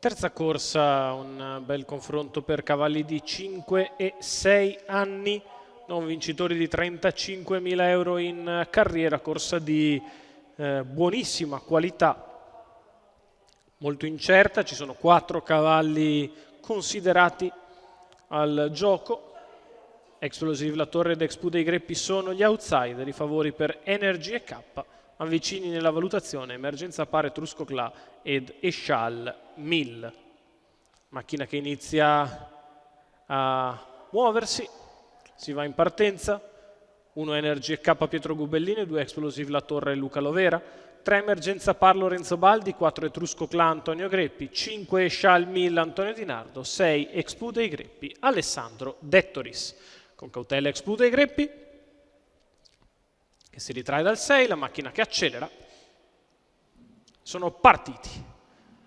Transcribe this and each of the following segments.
Terza corsa, un bel confronto per cavalli di 5 e 6 anni, non vincitori di 35.000 euro in carriera, corsa di buonissima qualità, molto incerta, ci sono 4 cavalli considerati al gioco. Explosive La Torre ed Expu dei Greppi sono gli outsider, i favori per Energy e K, avvicini nella valutazione Emergenza Par, Etrusco Cla ed Eshal 1000. Macchina che inizia a muoversi, si va in partenza. 1 Energy e K Pietro Gubellini, 2 Explosive La Torre e Luca Lovera, 3 Emergenza Par Lorenzo Baldi, 4 Etrusco Cla Antonio Greppi, 5 Eshal 1000 Antonio Di Nardo, 6 Expu dei Greppi Alessandro Dettoris. Con cautela Expu dei Greppi, che si ritrae dal 6, la macchina che accelera. Sono partiti.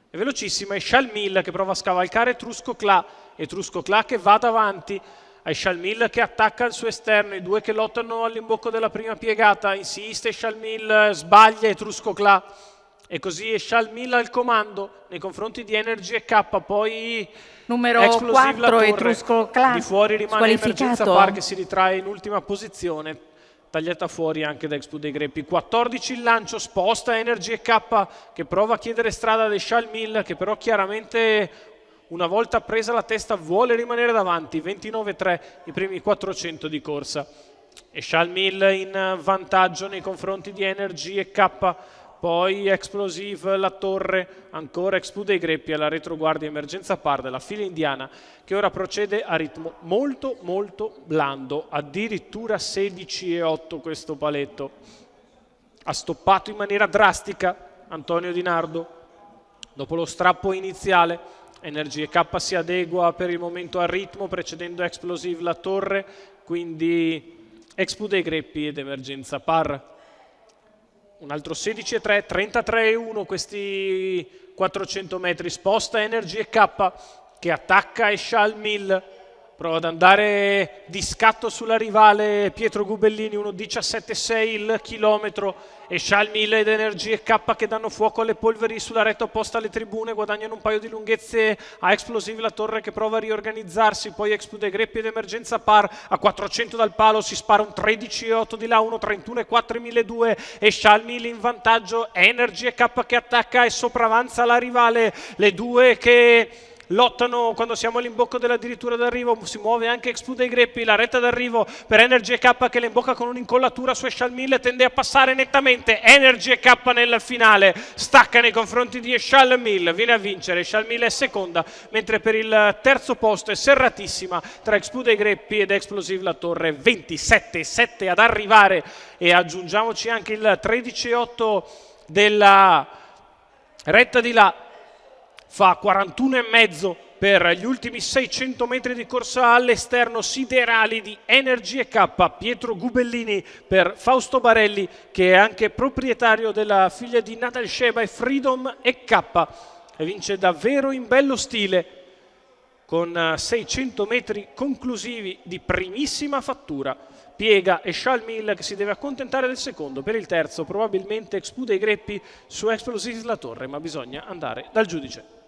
È velocissima Eshal 1000 che prova a scavalcare Etrusco Cla che va davanti. Eshal 1000 che attacca il suo esterno, i due che lottano all'imbocco della prima piegata, insiste Eshal 1000, sbaglia Etrusco Cla. E così Eshal 1000 al comando nei confronti di Energy e K, poi numero 4 Etrusco Cla di fuori rimane Emergenza Par che si ritrae in ultima posizione, tagliata fuori anche da Expu dei Greppi. 14 il lancio, sposta Energy e K che prova a chiedere strada ad Eshal 1000 che però chiaramente una volta presa la testa vuole rimanere davanti. 29-3 i primi 400 di corsa. Eshal 1000 in vantaggio nei confronti di Energy e K. Poi Explosive La Torre, ancora Expu dei Greppi alla retroguardia Emergenza Par della fila indiana che ora procede a ritmo molto molto blando, addirittura 16,8 questo paletto. Ha stoppato in maniera drastica Antonio Di Nardo dopo lo strappo iniziale. Energy e K si adegua per il momento al ritmo precedendo Explosive La Torre, quindi Expu dei Greppi ed Emergenza Par. Un altro 16,3, 33,1 questi 400 metri, sposta Energy e K che attacca Eshal 1000, prova ad andare di scatto sulla rivale Pietro Gubellini, 1,17,6 il chilometro. Eshal 1000 ed Energy e K che danno fuoco alle polveri sulla retta opposta alle tribune, guadagnano un paio di lunghezze a Explosive La Torre che prova a riorganizzarsi, poi Expu dei Greppi ed Emergenza Par a 400 dal palo si spara un 13,8 di là, 1,31,4 1002, Eshal 1000 in vantaggio, Energy e K che attacca e sopravanza la rivale, le due che lottano quando siamo all'imbocco dell'addirittura d'arrivo. Si muove anche Expu dei Greppi, la retta d'arrivo per Energy e K che le imbocca con un'incollatura su Eshal 1000, tende a passare nettamente. Energy e K nel finale stacca nei confronti di Eshal 1000, viene a vincere. Eshal 1000 è seconda, mentre per il terzo posto è serratissima tra Expu dei Greppi ed Explosive La Torre, 27,7 ad arrivare, e aggiungiamoci anche il 13,8 della retta di là, fa 41,5 per gli ultimi 600 metri di corsa all'esterno, siderali di Energy e K. Pietro Gubellini per Fausto Barelli che è anche proprietario della figlia di Natal Sheba e Freedom e K, e vince davvero in bello stile con 600 metri conclusivi di primissima fattura. Piega Eshal 1000 che si deve accontentare del secondo, per il terzo probabilmente Expu dei Greppi su Explosive La Torre, ma bisogna andare dal giudice.